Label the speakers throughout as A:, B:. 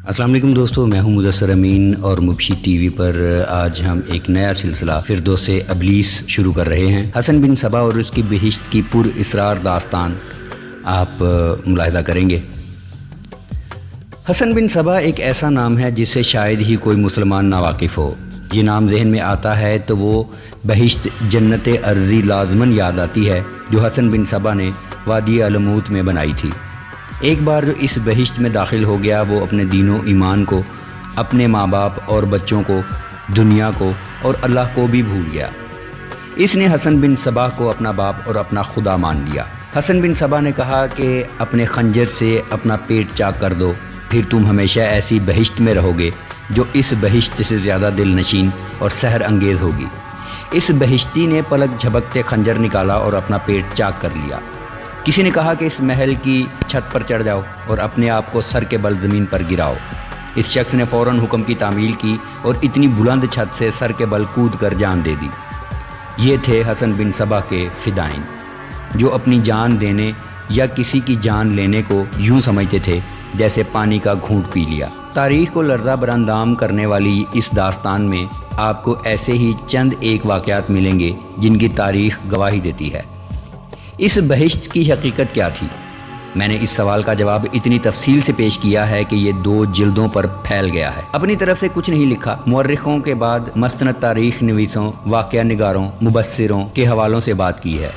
A: السلام علیکم دوستو، میں ہوں مدثر امین اور مبشی ٹی وی پر آج ہم ایک نیا سلسلہ فردوس ابلیس شروع کر رہے ہیں۔ حسن بن صبا اور اس کی بہشت کی پر اسرار داستان آپ ملاحظہ کریں گے۔ حسن بن صبا ایک ایسا نام ہے جس سے شاید ہی کوئی مسلمان ناواقف ہو۔ یہ نام ذہن میں آتا ہے تو وہ بہشت جنت ارضی لازماً یاد آتی ہے جو حسن بن صبا نے وادی علموت میں بنائی تھی۔ ایک بار جو اس بہشت میں داخل ہو گیا وہ اپنے دین و ایمان کو، اپنے ماں باپ اور بچوں کو، دنیا کو اور اللہ کو بھی بھول گیا۔ اس نے حسن بن صبا کو اپنا باپ اور اپنا خدا مان لیا۔ حسن بن صبا نے کہا کہ اپنے خنجر سے اپنا پیٹ چاک کر دو، پھر تم ہمیشہ ایسی بہشت میں رہو گے جو اس بہشت سے زیادہ دل نشین اور سحر انگیز ہوگی۔ اس بہشتی نے پلک جھپکتے خنجر نکالا اور اپنا پیٹ چاک کر لیا۔ کسی نے کہا کہ اس محل کی چھت پر چڑھ جاؤ اور اپنے آپ کو سر کے بل زمین پر گراؤ۔ اس شخص نے فوراً حکم کی تعمیل کی اور اتنی بلند چھت سے سر کے بل کود کر جان دے دی۔ یہ تھے حسن بن صبا کے فدائین، جو اپنی جان دینے یا کسی کی جان لینے کو یوں سمجھتے تھے جیسے پانی کا گھونٹ پی لیا۔ تاریخ کو لرزہ براندام کرنے والی اس داستان میں آپ کو ایسے ہی چند ایک واقعات ملیں گے جن کی تاریخ گواہی دیتی ہے۔ اس بہشت کی حقیقت کیا تھی؟ میں نے اس سوال کا جواب اتنی تفصیل سے پیش کیا ہے کہ یہ 2 جلدوں پر پھیل گیا ہے۔ اپنی طرف سے کچھ نہیں لکھا، مورخوں کے بعد مستند تاریخ نویسوں، واقعہ نگاروں، مبصروں کے حوالوں سے بات کی ہے۔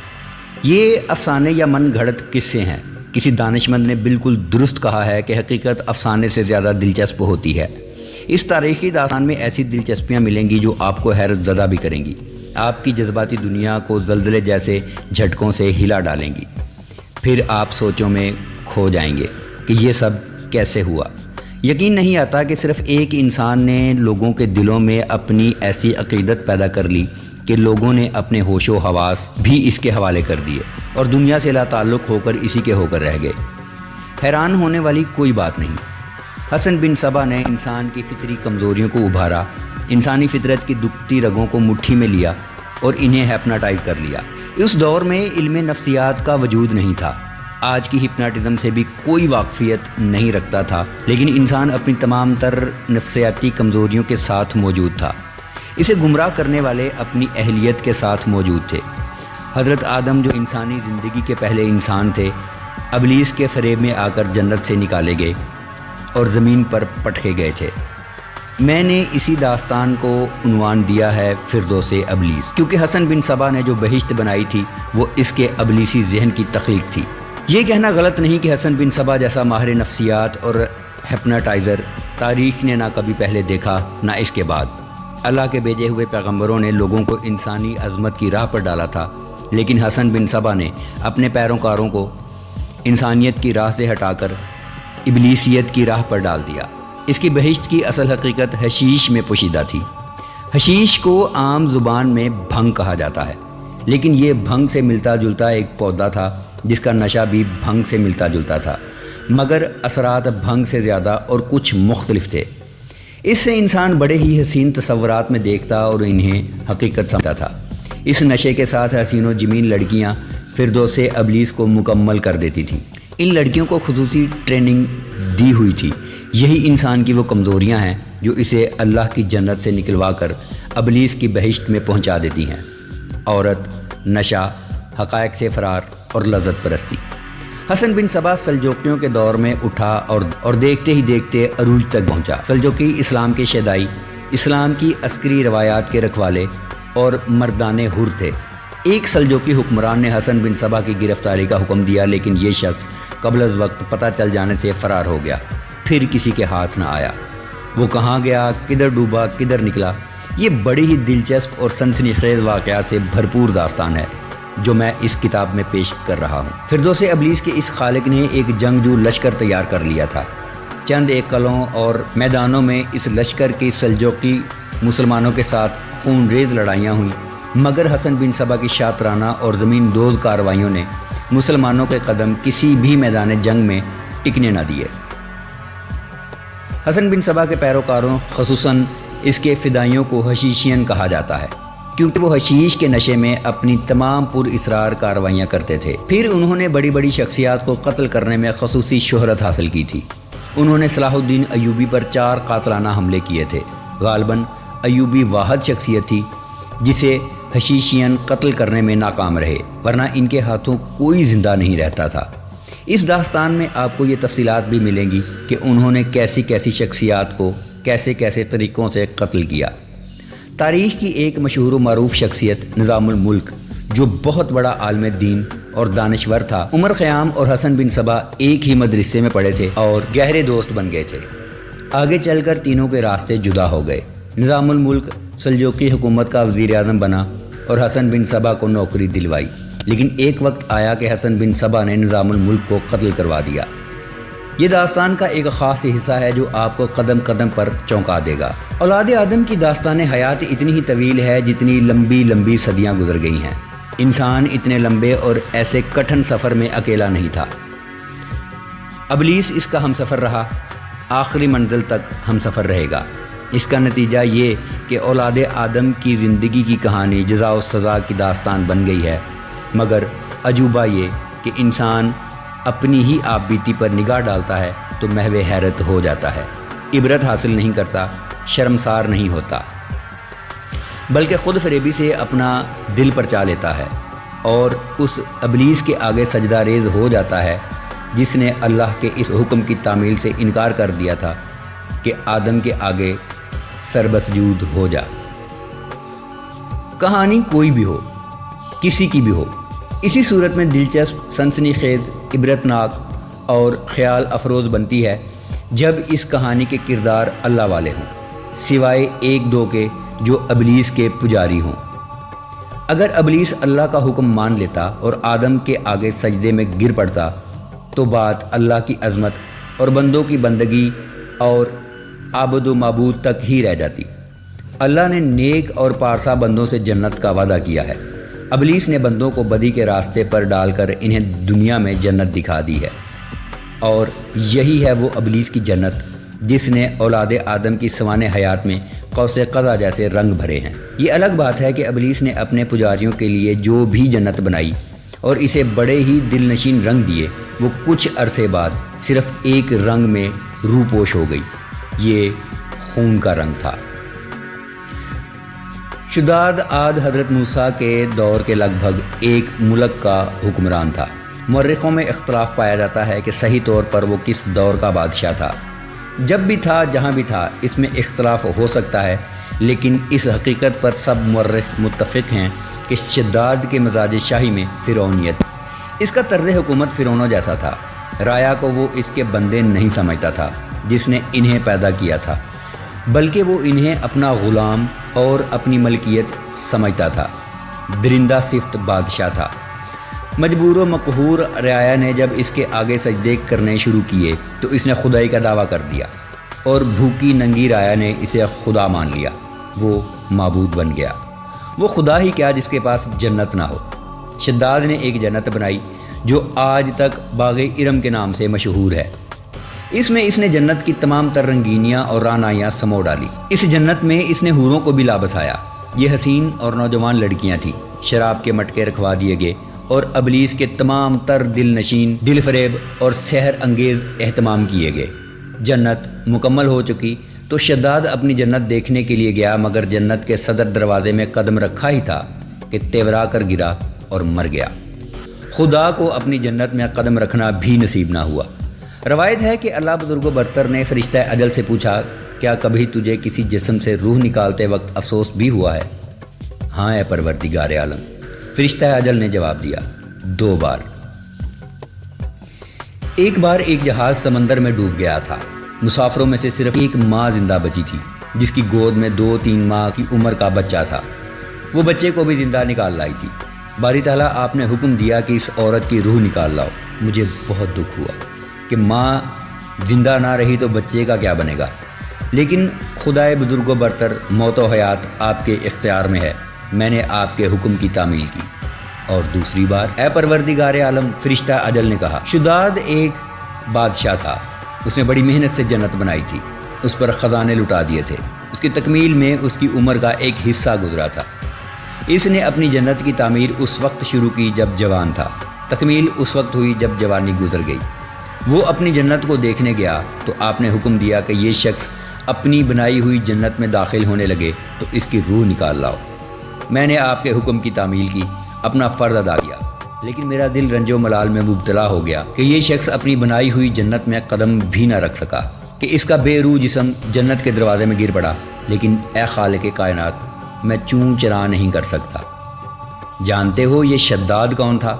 A: یہ افسانے یا من گھڑت قصے ہیں۔ کسی دانشمند نے بالکل درست کہا ہے کہ حقیقت افسانے سے زیادہ دلچسپ ہوتی ہے۔ اس تاریخی داستان میں ایسی دلچسپیاں ملیں گی جو آپ کو حیرت زدہ بھی کریں گی، آپ کی جذباتی دنیا کو زلزلے جیسے جھٹکوں سے ہلا ڈالیں گی۔ پھر آپ سوچوں میں کھو جائیں گے کہ یہ سب کیسے ہوا۔ یقین نہیں آتا کہ صرف ایک انسان نے لوگوں کے دلوں میں اپنی ایسی عقیدت پیدا کر لی کہ لوگوں نے اپنے ہوش و حواس بھی اس کے حوالے کر دیے اور دنیا سے لا تعلق ہو کر اسی کے ہو کر رہ گئے۔ حیران ہونے والی کوئی بات نہیں۔ حسن بن صبا نے انسان کی فطری کمزوریوں کو ابھارا، انسانی فطرت کی دکھتی رگوں کو مٹھی میں لیا اور انہیں ہپناٹائز کر لیا۔ اس دور میں علم نفسیات کا وجود نہیں تھا، آج کی ہپناٹزم سے بھی کوئی واقفیت نہیں رکھتا تھا، لیکن انسان اپنی تمام تر نفسیاتی کمزوریوں کے ساتھ موجود تھا۔ اسے گمراہ کرنے والے اپنی اہلیت کے ساتھ موجود تھے۔ حضرت آدم جو انسانی زندگی کے پہلے انسان تھے، ابلیس کے فریب میں آ کر جنت سے نکالے گئے اور زمین پر پٹکے گئے تھے۔ میں نے اسی داستان کو عنوان دیا ہے فردوس ابلیس، کیونکہ حسن بن صبا نے جو بہشت بنائی تھی وہ اس کے ابلیسی ذہن کی تخلیق تھی۔ یہ کہنا غلط نہیں کہ حسن بن صبا جیسا ماہر نفسیات اور ہپناٹائزر تاریخ نے نہ کبھی پہلے دیکھا نہ اس کے بعد۔ اللہ کے بھیجے ہوئے پیغمبروں نے لوگوں کو انسانی عظمت کی راہ پر ڈالا تھا، لیکن حسن بن صبا نے اپنے پیروکاروں کو انسانیت کی راہ سے ہٹا کر ابلیسیت کی راہ پر ڈال دیا۔ اس کی بہشت کی اصل حقیقت حشیش میں پوشیدہ تھی۔ حشیش کو عام زبان میں بھنگ کہا جاتا ہے، لیکن یہ بھنگ سے ملتا جلتا ایک پودا تھا جس کا نشہ بھی بھنگ سے ملتا جلتا تھا، مگر اثرات بھنگ سے زیادہ اور کچھ مختلف تھے۔ اس سے انسان بڑے ہی حسین تصورات میں دیکھتا اور انہیں حقیقت سمجھتا تھا۔ اس نشے کے ساتھ حسین و جمیل لڑکیاں فردوس ابلیس کو مکمل کر دیتی تھیں۔ ان لڑکیوں کو خصوصی ٹریننگ دی ہوئی تھی۔ یہی انسان کی وہ کمزوریاں ہیں جو اسے اللہ کی جنت سے نکلوا کر ابلیس کی بہشت میں پہنچا دیتی ہیں: عورت، نشہ، حقائق سے فرار اور لذت پرستی۔ حسن بن صبا سلجوکیوں کے دور میں اٹھا اور دیکھتے ہی دیکھتے عروج تک پہنچا۔ سلجوکی اسلام کے شیدائی، اسلام کی عسکری روایات کے رکھوالے اور مردان حر تھے۔ ایک سلجوکی حکمران نے حسن بن صبا کی گرفتاری کا حکم دیا، لیکن یہ شخص قبل از وقت پتہ چل جانے سے فرار ہو گیا، پھر کسی کے ہاتھ نہ آیا۔ وہ کہاں گیا، کدھر ڈوبا، کدھر نکلا، یہ بڑی ہی دلچسپ اور سنسنی خیز واقعات سے بھرپور داستان ہے جو میں اس کتاب میں پیش کر رہا ہوں۔ فردوس ابلیس کے اس خالق نے ایک جنگجو لشکر تیار کر لیا تھا۔ چند ایک قلعوں اور میدانوں میں اس لشکر کی سلجوکی مسلمانوں کے ساتھ خون ریز لڑائیاں ہوئیں، مگر حسن بن صبا کی شاطرانہ اور زمین دوز کارروائیوں نے مسلمانوں کے قدم کسی بھی میدان جنگ میں ٹکنے نہ دیے۔ حسن بن صبا کے پیروکاروں، خصوصاً اس کے فدائیوں کو حشیشین کہا جاتا ہے، کیونکہ وہ حشیش کے نشے میں اپنی تمام پر اسرار کارروائیاں کرتے تھے۔ پھر انہوں نے بڑی بڑی شخصیات کو قتل کرنے میں خصوصی شہرت حاصل کی تھی۔ انہوں نے صلاح الدین ایوبی پر 4 قاتلانہ حملے کیے تھے۔ غالباً ایوبی واحد شخصیت تھی جسے حشیشین قتل کرنے میں ناکام رہے، ورنہ ان کے ہاتھوں کوئی زندہ نہیں رہتا تھا۔ اس داستان میں آپ کو یہ تفصیلات بھی ملیں گی کہ انہوں نے کیسی کیسی شخصیات کو کیسے کیسے طریقوں سے قتل کیا۔ تاریخ کی ایک مشہور و معروف شخصیت نظام الملک، جو بہت بڑا عالم دین اور دانشور تھا، عمر خیام اور حسن بن صبا ایک ہی مدرسے میں پڑھے تھے اور گہرے دوست بن گئے تھے۔ آگے چل کر تینوں کے راستے جدا ہو گئے۔ نظام الملک سلجوقی حکومت کا وزیر اعظم بنا اور حسن بن صبا کو نوکری دلوائی، لیکن ایک وقت آیا کہ حسن بن صبا نے نظام الملک کو قتل کروا دیا۔ یہ داستان کا ایک خاص حصہ ہے جو آپ کو قدم قدم پر چونکا دے گا۔ اولاد آدم کی داستان حیات اتنی ہی طویل ہے جتنی لمبی لمبی صدیاں گزر گئی ہیں۔ انسان اتنے لمبے اور ایسے کٹھن سفر میں اکیلا نہیں تھا۔ ابلیس اس کا ہم سفر رہا، آخری منزل تک ہم سفر رہے گا۔ اس کا نتیجہ یہ کہ اولاد آدم کی زندگی کی کہانی جزا و سزا کی داستان بن گئی ہے، مگر عجوبہ یہ کہ انسان اپنی ہی آپ بیتی پر نگاہ ڈالتا ہے تو محو حیرت ہو جاتا ہے، عبرت حاصل نہیں کرتا، شرمسار نہیں ہوتا، بلکہ خود فریبی سے اپنا دل پرچا لیتا ہے اور اس ابلیس کے آگے سجدہ ریز ہو جاتا ہے جس نے اللہ کے اس حکم کی تعمیل سے انکار کر دیا تھا کہ آدم کے آگے سربسجود ہو جا۔ کہانی کوئی بھی ہو، کسی کی بھی ہو، اسی صورت میں دلچسپ، سنسنی خیز، عبرتناک اور خیال افروز بنتی ہے جب اس کہانی کے کردار اللہ والے ہوں، سوائے ایک دو کے جو ابلیس کے پجاری ہوں۔ اگر ابلیس اللہ کا حکم مان لیتا اور آدم کے آگے سجدے میں گر پڑتا تو بات اللہ کی عظمت اور بندوں کی بندگی اور عابد و معبود تک ہی رہ جاتی۔ اللہ نے نیک اور پارسا بندوں سے جنت کا وعدہ کیا ہے، ابلیس نے بندوں کو بدی کے راستے پر ڈال کر انہیں دنیا میں جنت دکھا دی ہے، اور یہی ہے وہ ابلیس کی جنت جس نے اولاد آدم کی سوانح حیات میں قوس قزح جیسے رنگ بھرے ہیں۔ یہ الگ بات ہے کہ ابلیس نے اپنے پجاریوں کے لیے جو بھی جنت بنائی اور اسے بڑے ہی دل نشین رنگ دیے، وہ کچھ عرصے بعد صرف ایک رنگ میں روپوش ہو گئی، یہ خون کا رنگ تھا۔ شداد عاد حضرت موسیٰ کے دور کے لگ بھگ ایک ملک کا حکمران تھا۔ مورخوں میں اختلاف پایا جاتا ہے کہ صحیح طور پر وہ کس دور کا بادشاہ تھا۔ جب بھی تھا، جہاں بھی تھا، اس میں اختلاف ہو سکتا ہے، لیکن اس حقیقت پر سب مورخ متفق ہیں کہ شداد کے مزاج شاہی میں فرعونیت، اس کا طرز حکومت فرعونوں جیسا تھا۔ رایا کو وہ اس کے بندے نہیں سمجھتا تھا جس نے انہیں پیدا کیا تھا، بلکہ وہ انہیں اپنا غلام اور اپنی ملکیت سمجھتا تھا۔ درندہ صفت بادشاہ تھا۔ مجبور و مقہور رعایا نے جب اس کے آگے سجدے کرنے شروع کیے تو اس نے خدائی کا دعویٰ کر دیا، اور بھوکی ننگی رعایا نے اسے خدا مان لیا۔ وہ معبود بن گیا۔ وہ خدا ہی کیا جس کے پاس جنت نہ ہو۔ شداد نے ایک جنت بنائی جو آج تک باغ ارم کے نام سے مشہور ہے۔ اس میں اس نے جنت کی تمام تر رنگینیاں اور رعنائیاں سمو ڈالی۔ اس جنت میں اس نے حوروں کو بھی لا بسایا۔ یہ حسین اور نوجوان لڑکیاں تھیں۔ شراب کے مٹکے رکھوا دیے گئے اور ابلیس کے تمام تر دل نشین، دل فریب اور سحر انگیز اہتمام کیے گئے۔ جنت مکمل ہو چکی تو شداد اپنی جنت دیکھنے کے لیے گیا، مگر جنت کے صدر دروازے میں قدم رکھا ہی تھا کہ تیورا کر گرا اور مر گیا۔ خدا کو اپنی جنت میں قدم رکھنا بھی نصیب نہ ہوا۔ روایت ہے کہ اللہ بزرگ و برتر نے فرشتہ اجل سے پوچھا، کیا کبھی تجھے کسی جسم سے روح نکالتے وقت افسوس بھی ہوا ہے؟ ہاں اے پروردگار عالم، فرشتہ اجل نے جواب دیا، 2 بار۔ ایک بار ایک جہاز سمندر میں ڈوب گیا تھا۔ مسافروں میں سے صرف ایک ماں زندہ بچی تھی جس کی گود میں 2-3 ماہ کی عمر کا بچہ تھا۔ وہ بچے کو بھی زندہ نکال لائی تھی۔ باری تعالیٰ آپ نے حکم دیا کہ اس عورت کی روح نکال لاؤ۔ مجھے بہت دکھ ہوا کہ ماں زندہ نہ رہی تو بچے کا کیا بنے گا، لیکن خدائے بزرگ و برتر، موت و حیات آپ کے اختیار میں ہے، میں نے آپ کے حکم کی تعمیل کی۔ اور دوسری بار، اے پروردگار عالم، فرشتہ اجل نے کہا، شداد ایک بادشاہ تھا، اس نے بڑی محنت سے جنت بنائی تھی، اس پر خزانے لٹا دیے تھے، اس کی تکمیل میں اس کی عمر کا ایک حصہ گزرا تھا۔ اس نے اپنی جنت کی تعمیر اس وقت شروع کی جب جوان تھا، تکمیل اس وقت ہوئی جب جوانی گزر گئی۔ وہ اپنی جنت کو دیکھنے گیا تو آپ نے حکم دیا کہ یہ شخص اپنی بنائی ہوئی جنت میں داخل ہونے لگے تو اس کی روح نکال لاؤ۔ میں نے آپ کے حکم کی تعمیل کی، اپنا فرض ادا کیا، لیکن میرا دل رنج و ملال میں مبتلا ہو گیا کہ یہ شخص اپنی بنائی ہوئی جنت میں قدم بھی نہ رکھ سکا، کہ اس کا بے روح جسم جنت کے دروازے میں گر پڑا۔ لیکن اے خالق کائنات، میں چون چرا نہیں کر سکتا۔ جانتے ہو یہ شداد کون تھا؟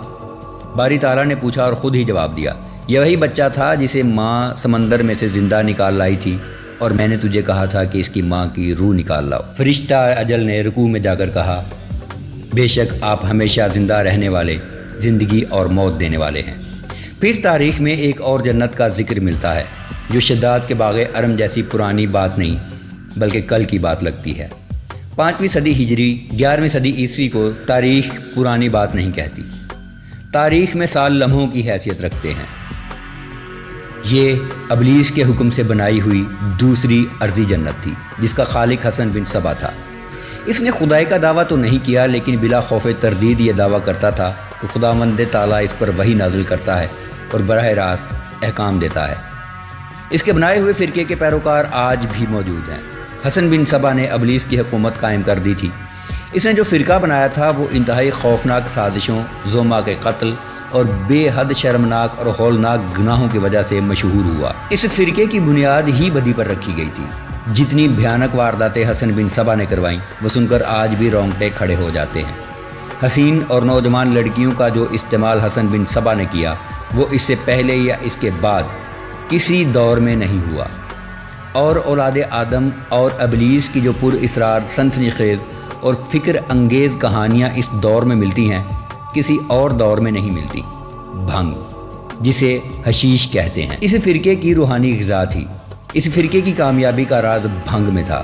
A: باری تعالیٰ نے پوچھا اور خود ہی جواب دیا، یہ وہی بچہ تھا جسے ماں سمندر میں سے زندہ نکال لائی تھی، اور میں نے تجھے کہا تھا کہ اس کی ماں کی روح نکال لاؤ۔ فرشتہ اجل نے رکوع میں جا کر کہا، بے شک آپ ہمیشہ زندہ رہنے والے، زندگی اور موت دینے والے ہیں۔ پھر تاریخ میں ایک اور جنت کا ذکر ملتا ہے جو شداد کے باغ ارم جیسی پرانی بات نہیں بلکہ کل کی بات لگتی ہے۔ 5ویں صدی ہجری 11ویں صدی عیسوی کو تاریخ پرانی بات نہیں کہتی، تاریخ میں سال لمحوں کی حیثیت رکھتے ہیں۔ یہ ابلیس کے حکم سے بنائی ہوئی دوسری ارضی جنت تھی جس کا خالق حسن بن صبا تھا۔ اس نے خدائی کا دعویٰ تو نہیں کیا، لیکن بلا خوف تردید یہ دعویٰ کرتا تھا کہ خداوند تعالیٰ اس پر وحی نازل کرتا ہے اور براہ راست احکام دیتا ہے۔ اس کے بنائے ہوئے فرقے کے پیروکار آج بھی موجود ہیں۔ حسن بن صبا نے ابلیس کی حکومت قائم کر دی تھی۔ اس نے جو فرقہ بنایا تھا وہ انتہائی خوفناک سازشوں، زوما کے قتل اور بے حد شرمناک اور ہولناک گناہوں کی وجہ سے مشہور ہوا۔ اس فرقے کی بنیاد ہی بدی پر رکھی گئی تھی۔ جتنی بھیانک وارداتیں حسن بن صبا نے کروائیں وہ سن کر آج بھی رونگٹے کھڑے ہو جاتے ہیں۔ حسین اور نوجوان لڑکیوں کا جو استعمال حسن بن صبا نے کیا وہ اس سے پہلے یا اس کے بعد کسی دور میں نہیں ہوا، اور اولاد آدم اور ابلیس کی جو پر اسرار سنسنی خیز اور فکر انگیز کہانیاں اس دور میں ملتی ہیں کسی اور دور میں نہیں ملتی۔ بھنگ، جسے حشیش کہتے ہیں، اس فرقے کی روحانی غذا تھی۔ اس فرقے کی کامیابی کا راز بھنگ میں تھا۔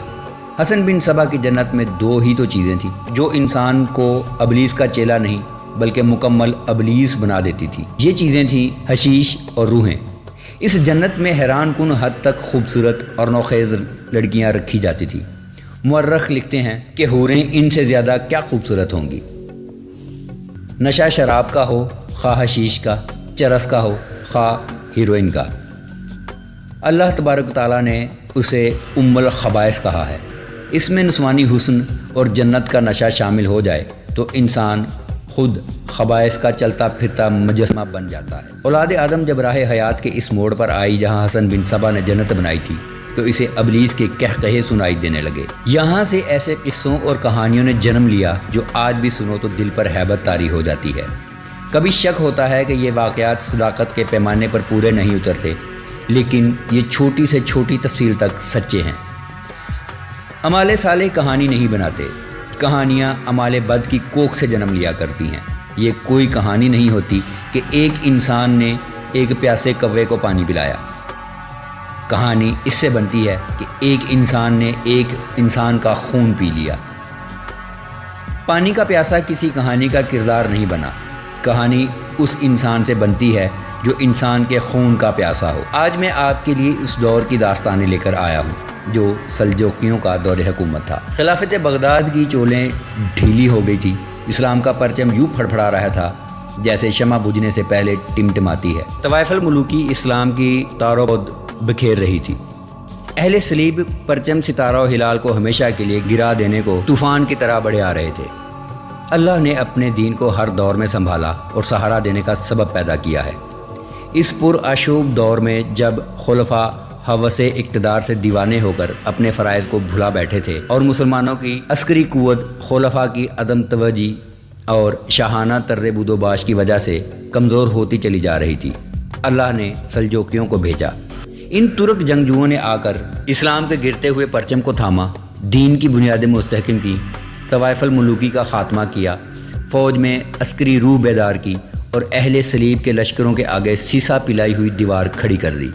A: حسن بن صبا کی جنت میں دو ہی تو چیزیں تھیں جو انسان کو ابلیس کا چیلا نہیں بلکہ مکمل ابلیس بنا دیتی تھی۔ یہ چیزیں تھیں حشیش اور روحیں۔ اس جنت میں حیران کن حد تک خوبصورت اور نوخیز لڑکیاں رکھی جاتی تھیں۔ مورخ لکھتے ہیں کہ حوریں ان سے زیادہ کیا خوبصورت ہوں گی۔ نشہ شراب کا ہو، خواہ حشیش کا، چرس کا ہو، خواہ ہیروئن کا، اللہ تبارک تعالیٰ نے اسے ام الخبائث کہا ہے۔ اس میں نسوانی حسن اور جنت کا نشہ شامل ہو جائے تو انسان خود خبائث کا چلتا پھرتا مجسمہ بن جاتا ہے۔ اولاد آدم جب راہ حیات کے اس موڑ پر آئی جہاں حسن بن صبا نے جنت بنائی تھی تو اسے ابلیس کے قہقہے سنائی دینے لگے۔ یہاں سے ایسے قصوں اور کہانیوں نے جنم لیا جو آج بھی سنو تو دل پر ہیبت طاری ہو جاتی ہے۔ کبھی شک ہوتا ہے کہ یہ واقعات صداقت کے پیمانے پر پورے نہیں اترتے، لیکن یہ چھوٹی سے چھوٹی تفصیل تک سچے ہیں۔ اعمال صالح کہانی نہیں بناتے، کہانیاں اعمال بد کی کوکھ سے جنم لیا کرتی ہیں۔ یہ کوئی کہانی نہیں ہوتی کہ ایک انسان نے ایک پیاسے کوے کو پانی پلایا۔ کہانی اس سے بنتی ہے کہ ایک انسان نے ایک انسان کا خون پی لیا۔ پانی کا پیاسا کسی کہانی کا کردار نہیں بنا، کہانی اس انسان سے بنتی ہے جو انسان کے خون کا پیاسا ہو۔ آج میں آپ کے لیے اس دور کی داستانیں لے کر آیا ہوں جو سلجوقیوں کا دور حکومت تھا۔ خلافت بغداد کی چولیں ڈھیلی ہو گئی تھی، اسلام کا پرچم یوں پھڑپھڑا رہا تھا جیسے شمع بجھنے سے پہلے ٹمٹماتی ہے۔ طوائف الملوکی اسلام کی تارو بکھیر رہی تھی۔ اہل صلیب پرچم ستارہ و ہلال کو ہمیشہ کے لیے گرا دینے کو طوفان کی طرح بڑھے آ رہے تھے۔ اللہ نے اپنے دین کو ہر دور میں سنبھالا اور سہارا دینے کا سبب پیدا کیا ہے۔ اس پرآشوب دور میں جب خلفاء ہوس اقتدار سے دیوانے ہو کر اپنے فرائض کو بھلا بیٹھے تھے اور مسلمانوں کی عسکری قوت خلفاء کی عدم توجہی اور شاہانہ طرز بود و باش کی وجہ سے کمزور ہوتی چلی جا رہی تھی، اللہ نے سلجوقیوں کو بھیجا۔ ان ترک جنگجوؤں نے آ کر اسلام کے گرتے ہوئے پرچم کو تھاما، دین کی بنیادیں مستحکم کی، طوائف الملوکی کا خاتمہ کیا، فوج میں عسکری روح بیدار کی اور اہل صلیب کے لشکروں کے آگے سیسا پلائی ہوئی دیوار کھڑی کر دی۔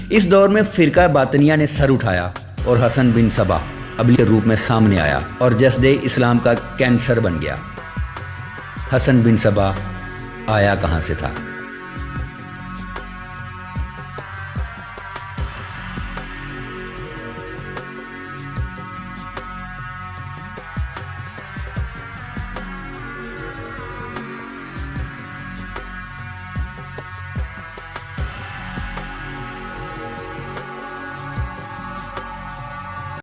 A: اس دور میں فرقہ باطنیہ نے سر اٹھایا اور حسن بن صبا ابلی کے روپ میں سامنے آیا اور جسد اسلام کا کینسر بن گیا۔ حسن بن صبا آیا کہاں سے تھا؟